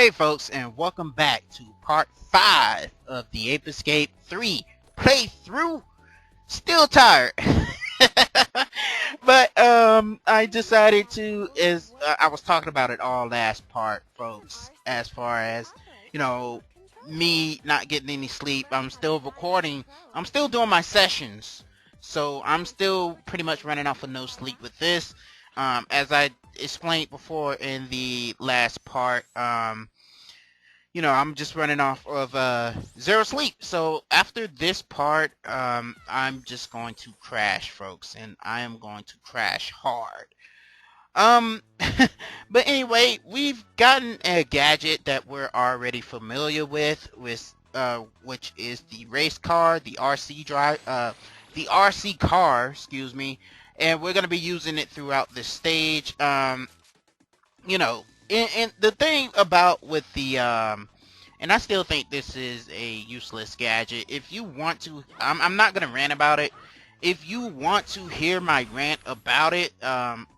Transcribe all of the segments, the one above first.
Hey folks, and welcome back to part 5 of the Ape Escape 3 playthrough. Still tired. But I decided to, as I was talking about it all last part, folks, as far as, me not getting any sleep. I'm still recording. I'm still doing my sessions. So I'm still pretty much running off of no sleep with this. As I explained before in the last part, I'm just running off of zero sleep. So after this part, I'm just going to crash, folks, and I am going to crash hard. Um, but anyway, we've gotten a gadget that we're already familiar with, which is the race car, the RC car, excuse me, and we're gonna be using it throughout this stage. And the thing about with the and I still think this is a useless gadget. If you want to, I'm not gonna rant about it. If you want to hear my rant about it,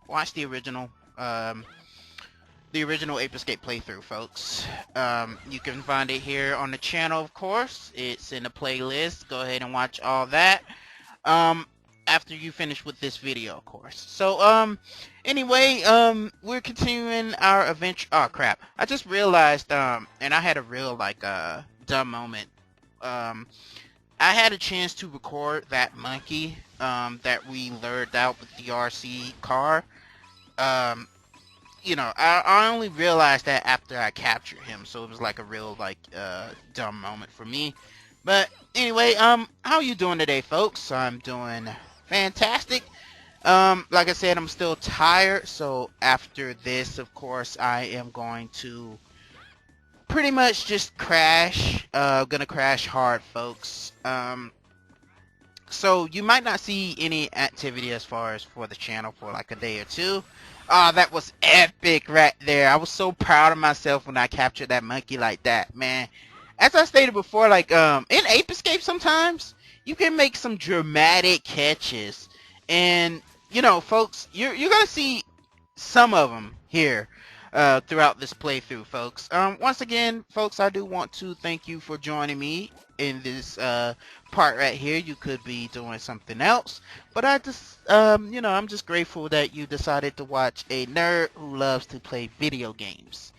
watch the original Ape Escape playthrough, folks. You can find it here on the channel, of course. It's in the playlist. Go ahead and watch all that. After you finish with this video, of course. So, anyway, we're continuing our adventure. Oh, crap. I just realized, and I had a real, dumb moment. I had a chance to record that monkey, that we lured out with the RC car. I only realized that after I captured him, so it was like a real, dumb moment for me. But anyway, how you doing today, folks? I'm doing fantastic. Like I said, I'm still tired, so after this, of course, I am going to pretty much just crash. Gonna crash hard, folks. So you might not see any activity as far as for the channel for like a day or two. That was epic right there. I was so proud of myself when I captured that monkey like that, man. As I stated before, in Ape Escape sometimes you can make some dramatic catches, and folks, you're gonna see some of them here throughout this playthrough, folks. Once again, folks, I do want to thank you for joining me in this part right here. You could be doing something else, but I just I'm just grateful that you decided to watch a nerd who loves to play video games.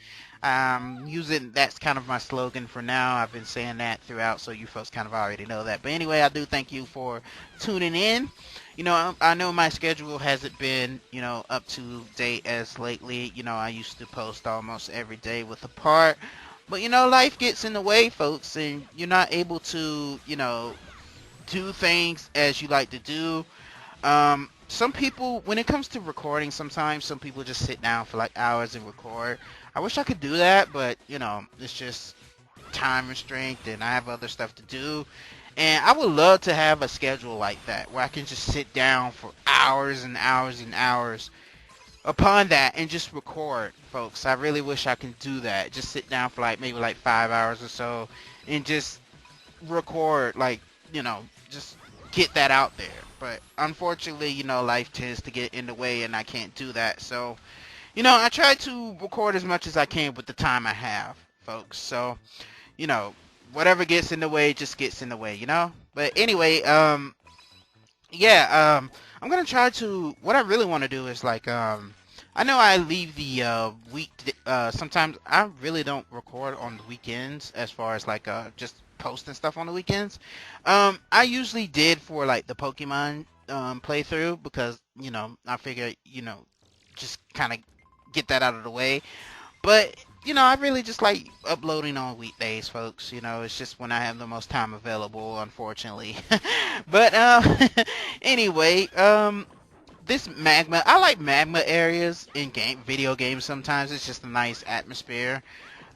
That's kind of my slogan for now. I've been saying that throughout, so you folks kind of already know that. But anyway, I do thank you for tuning in. I know my schedule hasn't been, up to date as lately. I used to post almost every day with a part. But, life gets in the way, folks, and you're not able to, do things as you like to do. Some people, when it comes to recording, sometimes some people just sit down for like hours and record. I wish I could do that, but it's just time restraint, and I have other stuff to do. And I would love to have a schedule like that where I can just sit down for hours and hours and hours upon that and just record, folks. I really wish I could do that. Just sit down for maybe 5 hours or so and just record, just get that out there. But unfortunately, life tends to get in the way and I can't do that. So, I try to record as much as I can with the time I have, folks. So, whatever gets in the way just gets in the way, But anyway, yeah, I'm gonna try to. What I really want to do is I know I leave the sometimes I really don't record on the weekends as far as just posting stuff on the weekends. I usually did for the Pokemon playthrough because I figure just kind of get that out of the way. But I really just like uploading on weekdays, folks. It's just when I have the most time available, unfortunately. But anyway, this magma, I like magma areas in video games. Sometimes it's just a nice atmosphere.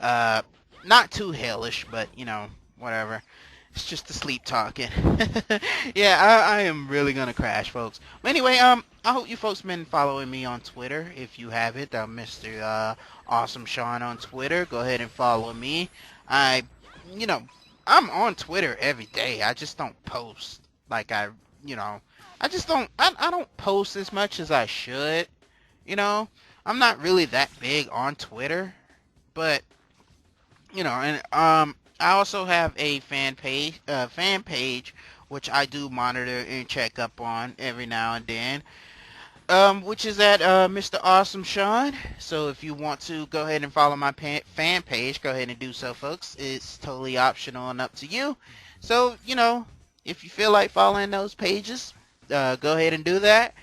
Not too hellish, but whatever. It's just the sleep talking. Yeah, I am really gonna crash, folks. But anyway, I hope you folks been following me on Twitter. If you haven't, I'm Mr. Awesome Sean on Twitter. Go ahead and follow me. I'm on Twitter every day. I just don't post I just don't. I don't post as much as I should. I'm not really that big on Twitter, but And I also have a fan page which I do monitor and check up on every now and then. Which is at Mr. Awesome Sean. So if you want to go ahead and follow my fan page, go ahead and do so, folks. It's totally optional and up to you. So, if you feel like following those pages, go ahead and do that.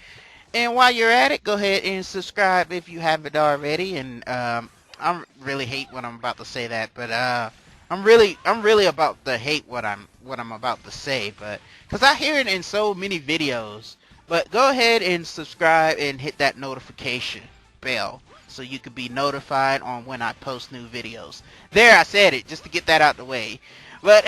And while you're at it, go ahead and subscribe if you haven't already. And I really hate when I'm about to say that, but I'm really about to hate what I'm about to say, but because I hear it in so many videos. But go ahead and subscribe and hit that notification bell so you can be notified on when I post new videos. There, I said it just to get that out the way. But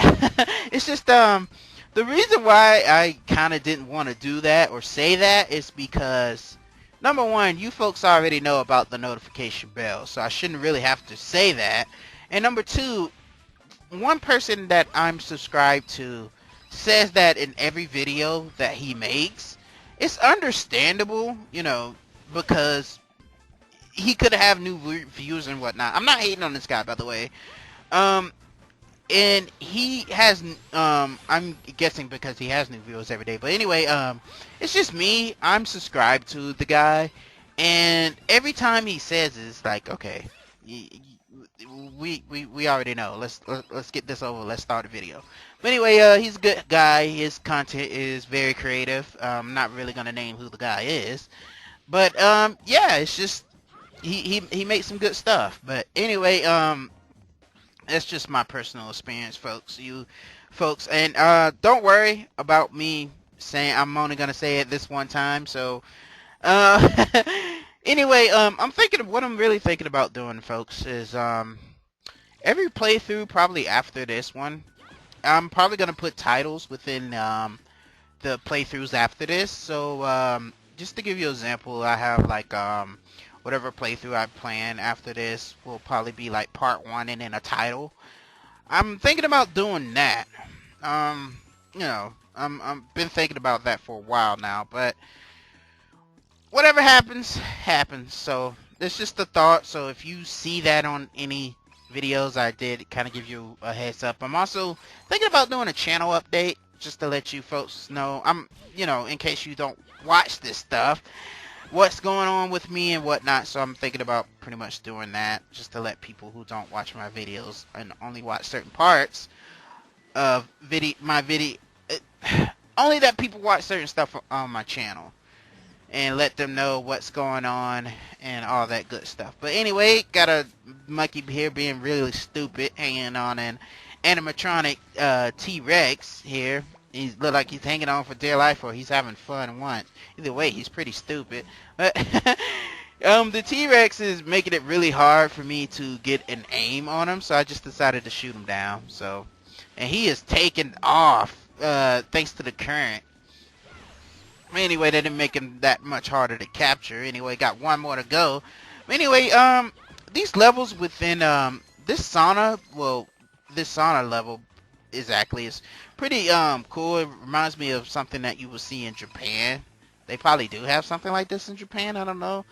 it's just the reason why I kind of didn't want to do that or say that is because number one, you folks already know about the notification bell, so I shouldn't really have to say that. And number two, one person that I'm subscribed to says that in every video that he makes. It's understandable, because he could have new views and whatnot. I'm not hating on this guy, by the way. Um, and he has, I'm guessing because he has new viewers every day. But anyway, it's just me. I'm subscribed to the guy, and every time he says it's like, okay, we already know. Let's get this over. Let's start the video. But anyway, he's a good guy. His content is very creative. I'm not really gonna name who the guy is, but yeah, it's just he makes some good stuff. But anyway, that's just my personal experience, folks. You folks, and don't worry about me saying I'm only gonna say it this one time. So anyway, I'm thinking of what I'm really thinking about doing, folks, is every playthrough probably after this one, I'm probably gonna put titles within the playthroughs after this. So just to give you an example, I have like whatever playthrough I plan after this will probably be like part 1 and then a title. I'm thinking about doing that. Um, I'm been thinking about that for a while now, but whatever happens, happens. So it's just a thought. So if you see that on any videos I did, kind of give you a heads up. I'm also thinking about doing a channel update just to let you folks know. In case you don't watch this stuff, what's going on with me and whatnot. So I'm thinking about pretty much doing that just to let people who don't watch my videos and only watch certain parts of my video, only that people watch certain stuff on my channel, and let them know what's going on and all that good stuff. But anyway, got a monkey here being really stupid, hanging on an animatronic T-Rex here. He look like he's hanging on for dear life, or he's having fun once. Either way, he's pretty stupid. But the T-Rex is making it really hard for me to get an aim on him, so I just decided to shoot him down. So, and he is taking off thanks to the current. Anyway, that didn't make him that much harder to capture. Anyway, got one more to go. Anyway, these levels within this sauna level is pretty cool. It reminds me of something that you will see in Japan. They probably do have something like this in Japan. I don't know.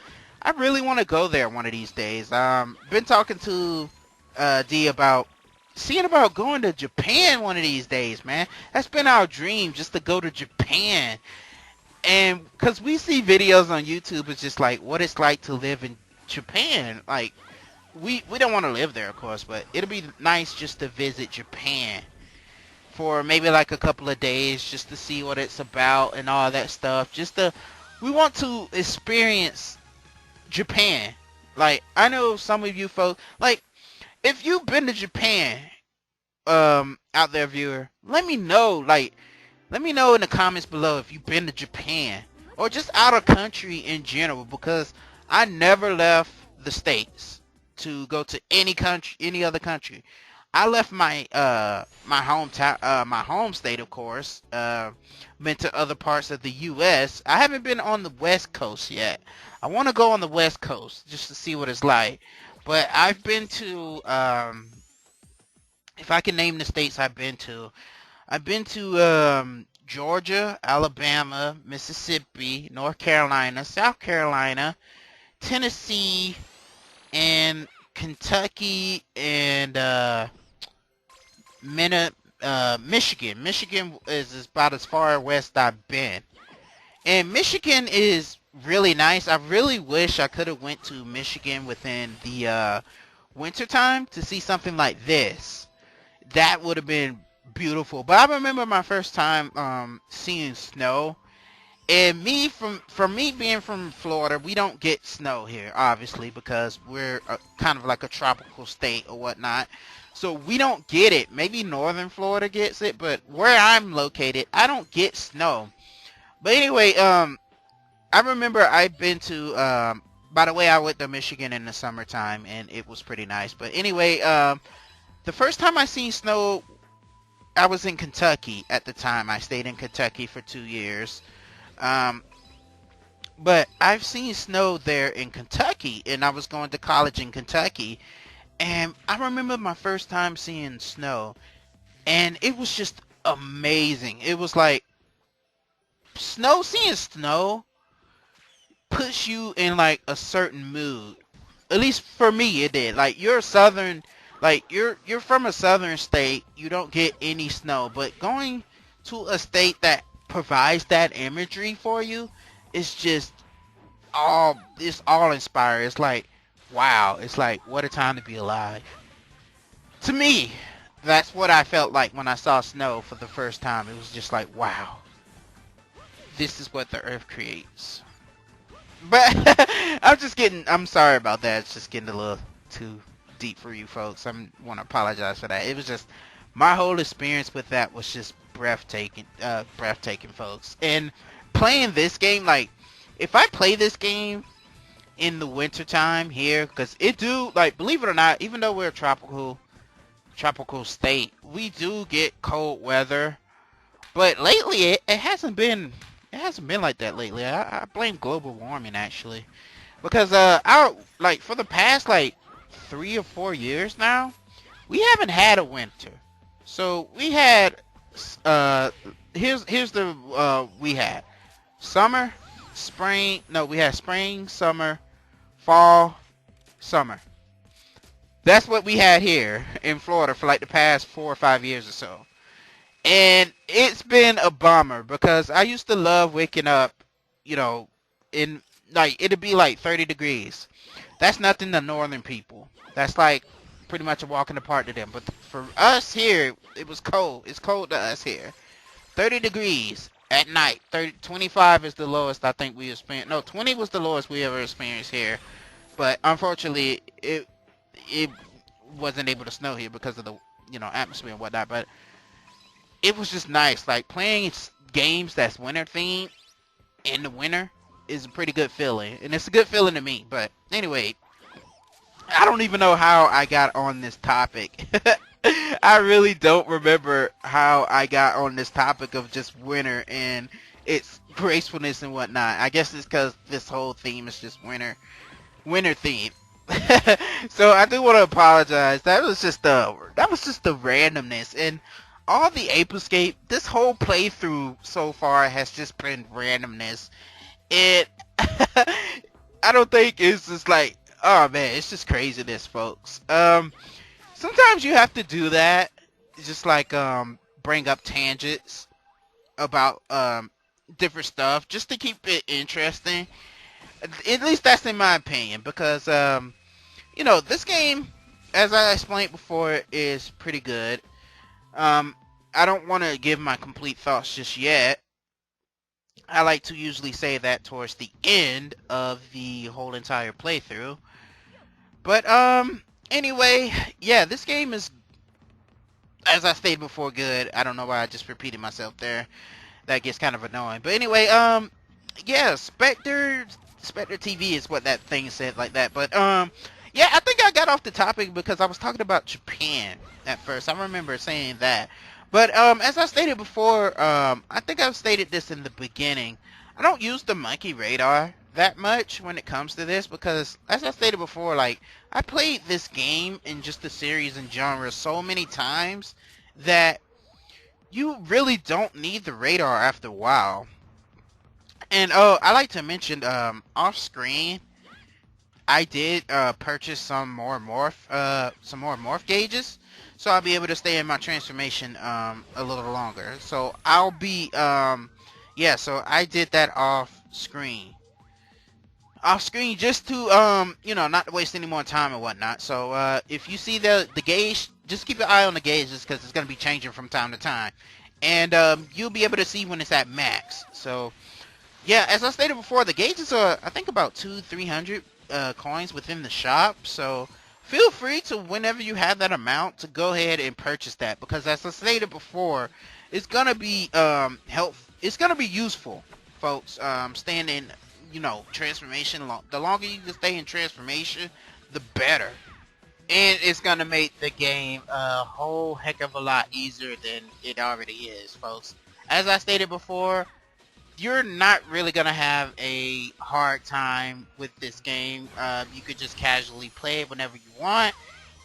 I really want to go there one of these days. Been talking to D about seeing about going to Japan one of these days, man. That's been our dream, just to go to Japan. And because we see videos on YouTube, it's just like what it's like to live in Japan. Like, we don't want to live there, of course, but it'll be nice just to visit Japan for maybe like a couple of days, just to see what it's about and all that stuff. We want to experience Japan. Like, I know some of you folks, like, if you've been to Japan, out there, viewer, let me know. Like, let me know in the comments below if you've been to Japan or just out of country in general, because I never left the States to go to any other country. I left my my hometown, my home state, of course. Been to other parts of the U.S. I haven't been on the West Coast yet. I want to go on the West Coast just to see what it's like. But I've been to, if I can name the states I've been to Georgia, Alabama, Mississippi, North Carolina, South Carolina, Tennessee, and Kentucky and Michigan. Michigan is about as far west I've been. And Michigan is really nice. I really wish I could have went to Michigan within the winter time to see something like this. That would have been beautiful. But I remember my first time seeing snow. And from me being from Florida, we don't get snow here, obviously, because we're kind of like a tropical state or whatnot. So we don't get it. Maybe northern Florida gets it, but where I'm located, I don't get snow. But anyway, I remember I've been to, by the way, I went to Michigan in the summertime, and it was pretty nice. But anyway, the first time I seen snow, I was in Kentucky at the time. I stayed in Kentucky for 2 years. But I've seen snow there in Kentucky, and I was going to college in Kentucky. And I remember my first time seeing snow, and it was just amazing. It was like, seeing snow puts you in like a certain mood. At least for me it did. Like you're from a southern state, you don't get any snow, but going to a state that provides that imagery for you is just it's all inspiring. It's like, wow, it's like, what a time to be alive. To me, that's what I felt like when I saw snow for the first time. It was just like, wow, this is what the earth creates. But I'm sorry about that. It's just getting a little too deep for you folks. I want to apologize for that. It was just, my whole experience with that was just breathtaking, folks. And playing this game, like, if I play this game in the wintertime here, because it do, like, believe it or not, even though we're a tropical state, we do get cold weather. But lately, it hasn't been like that lately. I blame global warming, actually, because for the past like 3 or 4 years now, we haven't had a winter. So we had here's the we had summer, spring. No, we had spring, summer, fall, summer. That's what we had here in Florida for like the past 4 or 5 years or so. And it's been a bummer because I used to love waking up, in like, it'd be like 30 degrees. That's nothing to northern people. That's like pretty much a walk in the park to them. But for us here, it was cold. It's cold to us here. 30 degrees at night. 25 is the lowest I think we experienced. No, 20 was the lowest we ever experienced here. But unfortunately, it wasn't able to snow here because of the, atmosphere and whatnot. But it was just nice. Like, playing games that's winter themed in the winter is a pretty good feeling. And it's a good feeling to me. But anyway, I don't even know how I got on this topic. I really don't remember how I got on this topic of just winter and its gracefulness and whatnot. I guess it's because this whole theme is just winter theme. So I do want to apologize. That was just the randomness, and all the Ape Escape, this whole playthrough so far has just been randomness. And I don't think it's just like, oh man, it's just craziness, folks. Sometimes you have to do that, just like bring up tangents about different stuff just to keep it interesting. At least that's in my opinion, because this game, as I explained before, is pretty good. I don't want to give my complete thoughts just yet. I like to usually say that towards the end of the whole entire playthrough. But anyway, yeah, this game is, as I stated before, good. I don't know why I just repeated myself there. That gets kind of annoying. But anyway, yeah, Spectre TV is what that thing said, like that. But yeah, I think I got off the topic because I was talking about Japan at first. I remember saying that. But as I stated before, I think I've stated this in the beginning, I don't use the monkey radar that much when it comes to this because, as I stated before, like, I played this game in just the series and genre so many times that you really don't need the radar after a while. And I like to mention off screen, I did purchase some more morph gauges, so I'll be able to stay in my transformation a little longer. So I'll be yeah. So I did that off screen just to you know, not to waste any more time and whatnot. So if you see the gauge, just keep your eye on the gauges because it's gonna be changing from time to time, and you'll be able to see when it's at max. So yeah, as I stated before, the gauges are, I think, about 300 coins within the shop. So feel free to, whenever you have that amount, to go ahead and purchase that, because as I stated before, it's gonna be it's gonna be useful, folks. Staying in, you know, transformation. The longer you can stay in transformation, the better. And it's gonna make the game a whole heck of a lot easier than it already is, folks. As I stated before, you're not really gonna have a hard time with this game. You could just casually play it whenever you want.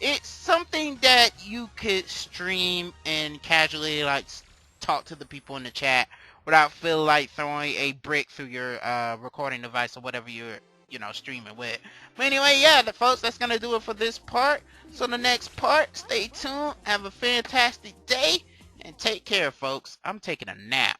It's something that you could stream and casually like talk to the people in the chat without feeling like throwing a brick through your recording device or whatever you're, you know, streaming with. But anyway, yeah, folks, that's gonna do it for this part. So the next part, stay tuned. Have a fantastic day and take care, folks. I'm taking a nap.